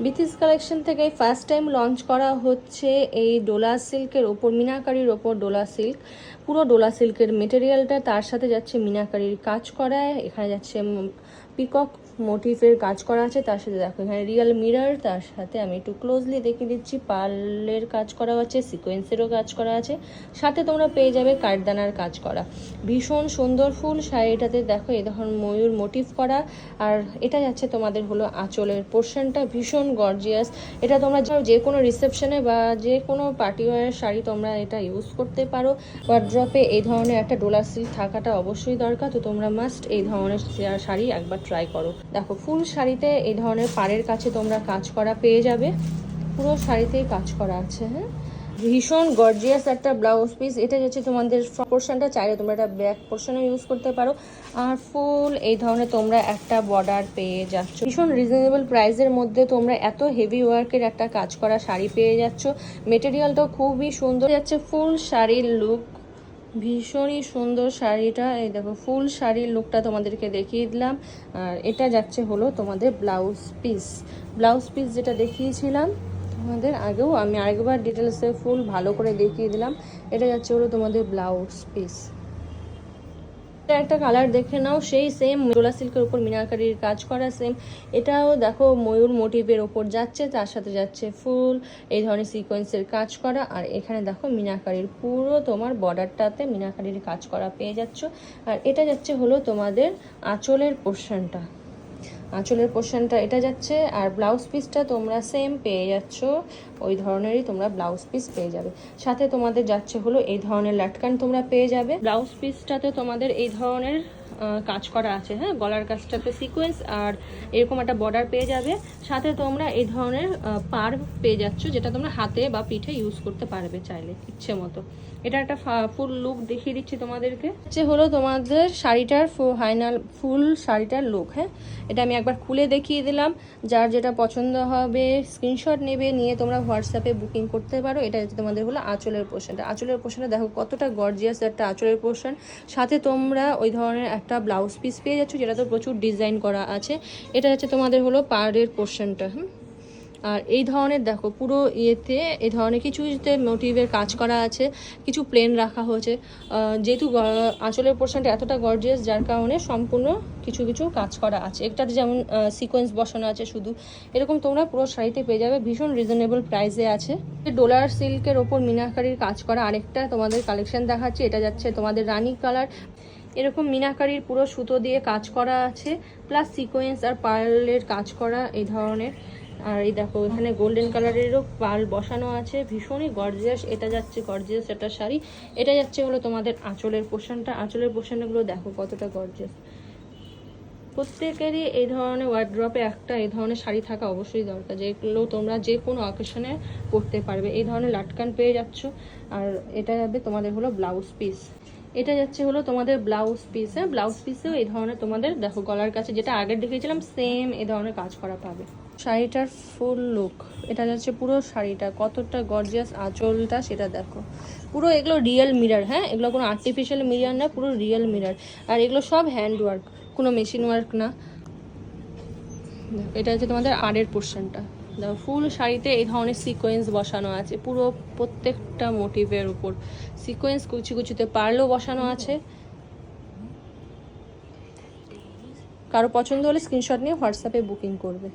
Bithi's collection থেকে first time launch করা হচ্ছে এই ডোলা সিল্কের ওপর, মিনাকারির ওপর ডোলা সিল্ক। পুরো ডোলা সিল্কের মেটেরিয়ালটা, তার সাথে যাচ্ছে মিনাকারির কাজ করা, এখানে যাচ্ছে পিকক মোটিভের কাজ করা আছে, তার সাথে দেখো এখানে রিয়েল মিরর, তার সাথে আমি একটু ক্লোজলি দেখিয়ে দিচ্ছি পার্লের কাজ করা আছে, সিকোয়েন্সেরও কাজ করা আছে, সাথে তোমরা পেয়ে যাবে কাঠদানার কাজ করা। ভীষণ সুন্দর ফুল শাড়িটাতে দেখো এই দেখুন ময়ূর মোটিভ করা। আর এটা যাচ্ছে তোমাদের হলো আঁচলের পোর্শনটা, ভীষণ গর্জিয়াস। এটা তোমরা যে কোনো রিসেপশনে বা যে কোনো পার্টি ওয়ারের শাড়ি তোমরা এটা ইউজ করতে পারো। ওয়ার্ড্রপে এই ধরনের একটা ডোলা সিল্ক থাকাটা অবশ্যই দরকার, তো তোমরা মাস্ট এই ধরনের শাড়ি একবার ট্রাই করো। দেখো ফুল শাড়িতে এই ধরনের পাড়ের কাছে তোমরা কাজ করা পেয়ে যাবে, পুরো শাড়িতেই কাজ করা আছে। হ্যাঁ, ভীষণ গর্জিয়াস একটা ব্লাউজ পিস। এটা যাচ্ছে তোমাদের ফ্রন্ট পোর্শনটা, চাইলে তোমরা এটা ব্যাক পোর্শনে ইউজ করতে পারো। আর ফুল এই ধরনের তোমরা একটা বর্ডার পেয়ে যাচ্ছ। ভীষণ রিজনেবল প্রাইসের মধ্যে তোমরা এত হেভি ওয়ার্কের একটা কাজ করা শাড়ি পেয়ে যাচ্ছ। মেটেরিয়ালটাও খুবই সুন্দর যাচ্ছে। ফুল শাড়ির লুক ভীষণই সুন্দর শাড়িটা। এই দেখো ফুল শাড়ির লুকটা তোমাদেরকে দেখিয়ে দিলাম। আর এটা যাচ্ছে হলো তোমাদের ব্লাউজ পিস যেটা দেখিয়েছিলাম তোমাদের আগেও, আমি আরেকবার ডিটেলসে ফুল ভালো করে দেখিয়ে দিলাম। এটা যাচ্ছে হলো তোমাদের ব্লাউজ পিস। একটা কালার দেখে নাও, সেই সেম ডোলা সিল্কের উপর মিনাকারির কাজ করা সেম। এটাও দেখো ময়ূর মোটিভের ওপর যাচ্ছে, তার সাথে যাচ্ছে ফুল এই ধরনের সিকোয়েন্সের কাজ করা। আর এখানে দেখো মিনাকারির পুরো তোমার বর্ডারটাতে মিনাকারির কাজ করা পেয়ে যাচ্ছ। আর এটা যাচ্ছে হলো তোমাদের আঁচলের পোর্শনটা, এটা যাচ্ছে। আর ব্লাউজ পিসটা তোমরা সেম পেয়ে যাচ্ছ, ওই ধরনেরই তোমরা ব্লাউজ পিস পেয়ে যাবে। সাথে তোমাদের যাচ্ছে হলো এই ধরনের লাটকান তোমরা পেয়ে যাবে। ব্লাউজ পিসটাতে তোমাদের এই ধরনের কাজ করা আছে। হ্যাঁ, গলার কাজটাতে সিকোয়েন্স আর এরকম একটা বর্ডার পেয়ে যাবে। সাথে তোমরা এই ধরনের পার পেয়ে যাচ্ছ, যেটা তোমরা হাতে বা পিঠে ইউজ করতে পারবে চাইলে ইচ্ছে মতো। এটা একটা ফুল লুক দেখিয়ে দিচ্ছি তোমাদেরকে। হচ্ছে হলো তোমাদের শাড়িটার ফাইনাল ফুল শাড়িটার লুক। হ্যাঁ, এটা আমি একবার খুলে দেখিয়ে দিলাম। যার যেটা পছন্দ হবে স্ক্রিনশট নেবে, নিয়ে তোমরা হোয়াটসঅ্যাপে বুকিং করতে পারো। এটা হচ্ছে তোমাদের হলো আঁচলের পোর্শনটা দেখো কতটা গর্জিয়াস একটা আঁচলের পোর্শন। সাথে তোমরা ওই ধরনের একটা ব্লাউজ পিস পেয়ে যাচ্ছ, যেটা তো প্রচুর ডিজাইন করা আছে। এটা হচ্ছে তোমাদের হলো পাড়ের পোর্শনটা। আর এই ধরনের দেখো পুরো ইয়েতে এই ধরনের কিছুতে মোটিভের কাজ করা আছে, কিছু প্লেন রাখা হয়েছে। যেহেতু আঁচলের পোর্শনটা এতটা গর্জিয়াস, যার কারণে সম্পূর্ণ কিছু কিছু কাজ করা আছে। একটাতে যেমন সিকোয়েন্স বসানো আছে শুধু, এরকম তোমরা পুরো শাড়িতে পেয়ে যাবে। ভীষণ রিজনেবল প্রাইসে আছে। ডোলার সিল্কের ওপর মিনাকারির কাজ করা আরেকটা তোমাদের কালেকশন দেখাচ্ছি। এটা যাচ্ছে তোমাদের রানী কালার, এরকম মিনাকারির পুরো সুতো দিয়ে কাজ করা আছে, প্লাস সিকোয়েন্স আর পার্লের কাজ করা এই ধরনের। আর এই দেখো এখানে গোল্ডেন কালারেরও পার্ল বসানো আছে, ভীষণই গর্জিয়াস। এটা যাচ্ছে গর্জিয়াস একটা শাড়ি। এটা যাচ্ছে হলো তোমাদের আঁচলের পোর্শনগুলো দেখো কতটা গর্জিয়াস। প্রত্যেকেরই এই ধরনের ওয়ার্ড্রপে একটা এই ধরনের শাড়ি থাকা অবশ্যই দরকার, যেগুলো তোমরা যে কোনো অকেশনে পরতে পারবে। এই ধরনের লাটকান পেয়ে যাচ্ছ। আর এটা যাবে তোমাদের হলো ব্লাউজ পিস। এটা যাচ্ছে হলো তোমাদের ব্লাউজ পিস। হ্যাঁ, ব্লাউজ পিসেও এই ধরনের তোমাদের দেখো গলার কাছে যেটা আগের দেখিয়েছিলাম সেম এই ধরনের কাজ করা পাবে। শাড়িটার ফুল লুক এটা যাচ্ছে, পুরো শাড়িটা কতটা গর্জিয়াস, আঁচলটা সেটা দেখো। পুরো এগুলো রিয়েল মিরর। হ্যাঁ, এগুলো কোনো আর্টিফিশিয়াল মিরর না, পুরো রিয়েল মিরর। আর এগুলো সব হ্যান্ড ওয়ার্ক, কোনো মেশিন ওয়ার্ক না। এটা হচ্ছে তোমাদের আড়ের পোর্শনটা। দেখো ফুল শাড়িতে এই ধরনের সিকোয়েন্স বসানো আছে, পুরো প্রত্যেকটা মোটিভের উপর সিকোয়েন্স, কুচি কুচিতে পার্লও বসানো আছে। কারো পছন্দ হলে স্ক্রিনশট নিয়ে হোয়াটসঅ্যাপে বুকিং করবে।